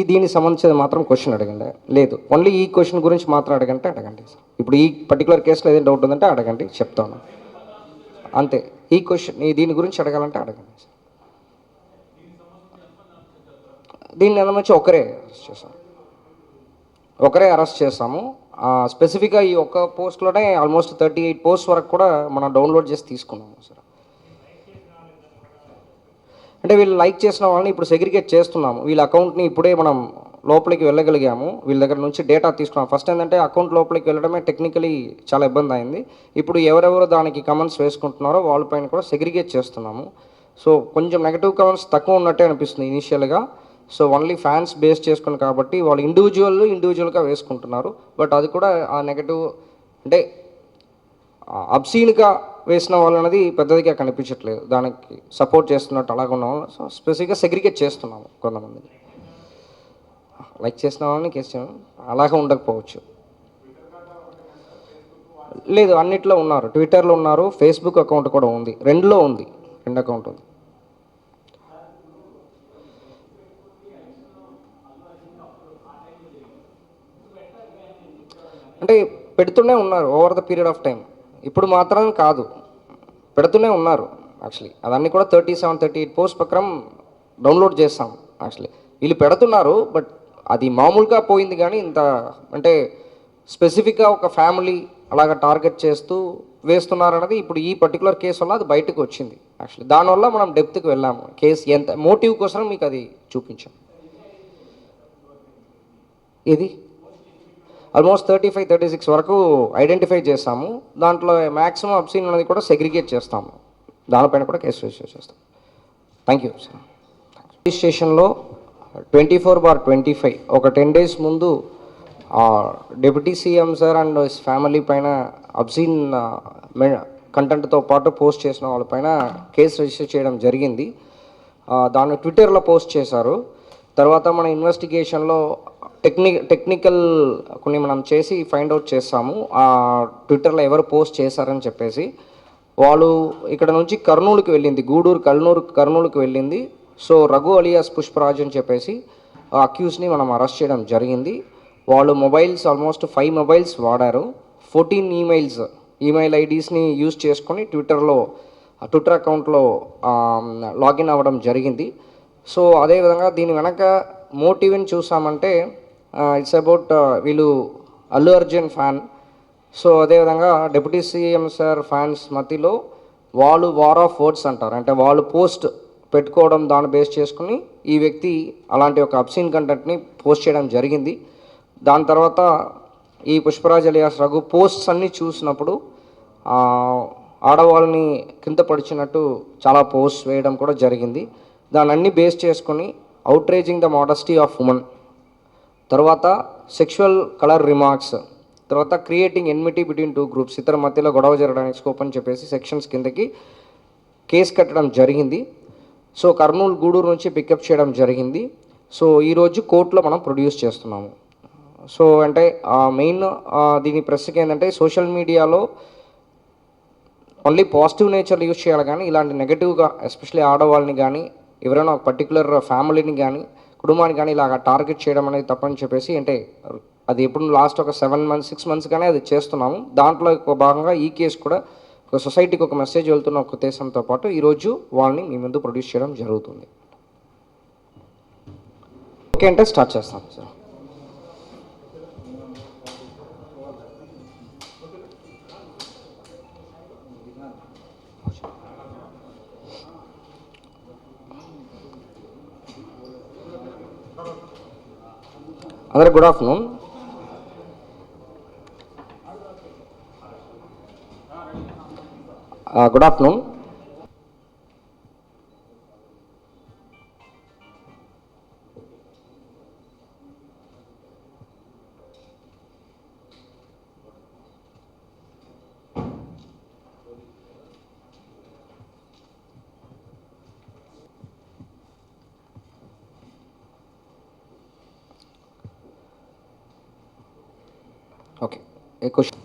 దీనికి సంబంధించి మాత్రం క్వశ్చన్ అడగండి. లేదు, ఓన్లీ ఈ క్వశ్చన్ గురించి మాత్రం అడగంటే అడగండి. ఇప్పుడు ఈ పర్టికులర్ కేసులో ఏదైనా డౌట్ ఉందంటే అడగండి, చెప్తాను. అంతే. ఈ క్వశ్చన్ దీని గురించి అడగాలంటే అడగండి. దీన్ని నుంచి ఒకరే అరెస్ట్ చేస్తాము. స్పెసిఫిక్గా ఈ ఒక్క పోస్ట్లోనే ఆల్మోస్ట్ 38 పోస్ట్ వరకు కూడా మనం డౌన్లోడ్ చేసి తీసుకున్నాము సార్. అంటే వీళ్ళు లైక్ చేసిన వాళ్ళని ఇప్పుడు సెగ్రిగేట్ చేస్తున్నాము. వీళ్ళ అకౌంట్ని ఇప్పుడే మనం లోపలికి వెళ్ళగలిగాము. వీళ్ళ దగ్గర నుంచి డేటా తీసుకున్నాం. ఫస్ట్ ఏంటంటే అకౌంట్ లోపలికి వెళ్ళడమే టెక్నికలీ చాలా ఇబ్బంది అయింది. ఇప్పుడు ఎవరెవరు దానికి కమెంట్స్ వేసుకుంటున్నారో వాళ్ళపైన కూడా సెగ్రిగేట్ చేస్తున్నాము. సో కొంచెం నెగిటివ్ కమెంట్స్ తక్కువ ఉన్నట్టే అనిపిస్తుంది ఇనీషియల్గా. సో ఓన్లీ ఫ్యాన్స్ బేస్ చేసుకుని కాబట్టి వాళ్ళు ఇండివిజువల్గా వేసుకుంటున్నారు. బట్ అది కూడా ఆ నెగటివ్ అంటే అబ్సీన్గా వేసిన వాళ్ళు అనేది పెద్దదిగా కనిపించట్లేదు. దానికి సపోర్ట్ చేస్తున్నట్టు అలాగ ఉన్న వాళ్ళు సో స్పెసిఫిక్గా సెగ్రిగేట్ చేస్తున్నాము. కొంతమంది లైక్ చేసిన వాళ్ళని కేసు అలాగే ఉండకపోవచ్చు. లేదు, అన్నిట్లో ఉన్నారు. ట్విట్టర్లో ఉన్నారు, ఫేస్బుక్ అకౌంట్ కూడా ఉంది. రెండులో ఉంది, రెండు అకౌంట్ ఉంది. అంటే పెడుతూనే ఉన్నారు over the period of time. ఇప్పుడు మాత్రం కాదు, పెడుతూనే ఉన్నారు. యాక్చువల్లీ అదన్నీ కూడా 38 పోస్ట్ ప్రకారం డౌన్లోడ్ చేస్తాం. యాక్చువల్లీ వీళ్ళు పెడుతున్నారు, బట్ అది మామూలుగా పోయింది. కానీ ఇంత అంటే స్పెసిఫిక్గా ఒక ఫ్యామిలీ అలాగ టార్గెట్ చేస్తూ వేస్తున్నారు అన్నది ఇప్పుడు ఈ పర్టికులర్ కేసు వల్ల అది బయటకు వచ్చింది. యాక్చువల్లీ దానివల్ల మనం డెప్త్కి వెళ్ళాము. కేసు ఎంత మోటివ్ కోసం మీకు అది చూపించాం. ఇది ఆల్మోస్ట్ 35-36 వరకు ఐడెంటిఫై చేస్తాము. దాంట్లో మ్యాక్సిమం అబ్సీన్ అనేది కూడా సెగ్రిగేట్ చేస్తాము. దానిపైన కూడా కేసు రిజిస్టర్ చేస్తాం. Thank you sir. రిజిస్ట్రేషన్లో 24/25 ఒక 10 days ముందు deputy CM sir and family పైన అబ్సీన్ కంటెంట్తో పాటు పోస్ట్ చేసిన వాళ్ళపైన కేసు రిజిస్టర్ చేయడం జరిగింది. దాన్ని ట్విట్టర్లో పోస్ట్ చేశారు. తర్వాత మన ఇన్వెస్టిగేషన్లో టెక్నికల్ కొన్ని మనం చేసి ఫైండ్ అవుట్ చేస్తాము. ట్విట్టర్లో ఎవరు పోస్ట్ చేశారని చెప్పేసి వాళ్ళు ఇక్కడ నుంచి కర్నూలుకి వెళ్ళింది, గూడూరు కర్నూలుకి వెళ్ళింది. సో రఘు అలియాస్ పుష్పరాజ్ అని చెప్పేసి అక్యూస్ని మనం అరెస్ట్ చేయడం జరిగింది. వాళ్ళు మొబైల్స్ ఆల్మోస్ట్ 5 మొబైల్స్ వాడారు. 14 ఈమెయిల్ ఐడీస్ని యూజ్ చేసుకొని ట్విట్టర్ అకౌంట్లో లాగిన్ అవ్వడం జరిగింది. సో అదేవిధంగా దీని వెనక మోటివ్ని చూసామంటే ఇట్స్ అబౌట్ వీళ్ళు అల్లు అర్జున్ ఫ్యాన్. సో అదేవిధంగా డిప్యూటీ సీఎం సార్ ఫ్యాన్స్ మధ్యలో వాళ్ళు వార్ ఆఫ్ వర్డ్స్ అంటారు. అంటే వాళ్ళు పోస్ట్ పెట్టుకోవడం దాన్ని బేస్ చేసుకుని ఈ వ్యక్తి అలాంటి ఒక అబ్సీన్ కంటెంట్ని పోస్ట్ చేయడం జరిగింది. దాని తర్వాత ఈ పుష్పరాజ్ అలియాస్ రఘు పోస్ట్స్ అన్నీ చూసినప్పుడు ఆడవాళ్ళని కింద పడిచినట్టు చాలా పోస్ట్ వేయడం కూడా జరిగింది. దాన్ని అన్నీ బేస్ చేసుకొని outraging the modesty of women, తర్వాత సెక్షువల్ కలర్ రిమార్క్స్, తర్వాత క్రియేటింగ్ ఎన్మిటీ బిట్వీన్ 2 groups, ఇతర మధ్యలో గొడవ జరగడానికి స్కోప్ అని చెప్పేసి సెక్షన్స్ కిందకి కేసు కట్టడం జరిగింది. సో కర్నూలు గూడూరు నుంచి పికప్ చేయడం జరిగింది. సో ఈరోజు కోర్టులో మనం ప్రొడ్యూస్ చేస్తున్నాము. సో అంటే మెయిన్ దీని ప్రశ్నకి ఏంటంటే సోషల్ మీడియాలో ఓన్లీ పాజిటివ్ నేచర్ యూజ్ చేయాలి, కానీ ఇలాంటి నెగటివ్గా ఎస్పెషల్లీ ఆడవాళ్ళని కానీ ఎవరైనా ఒక పర్టికులర్ ఫ్యామిలీని కానీ కుటుంబాన్ని కానీ ఇలాగ టార్గెట్ చేయడం అనేది తప్పని చెప్పేసి అంటే అది ఎప్పుడు లాస్ట్ ఒక 6 months కానీ అది చేస్తున్నాము. దాంట్లో ఒక భాగంగా ఈ కేసు కూడా ఒక సొసైటీకి ఒక మెసేజ్ వెళ్తున్న ఒక ఉద్దేశంతో పాటు ఈరోజు వాళ్ళని మీ ముందు ప్రొడ్యూస్ చేయడం జరుగుతుంది. ఓకే అంటే స్టార్ట్ చేస్తాం సార్. అందరూ good afternoon. Good afternoon. Okay, ఏ క్వశ్చన్?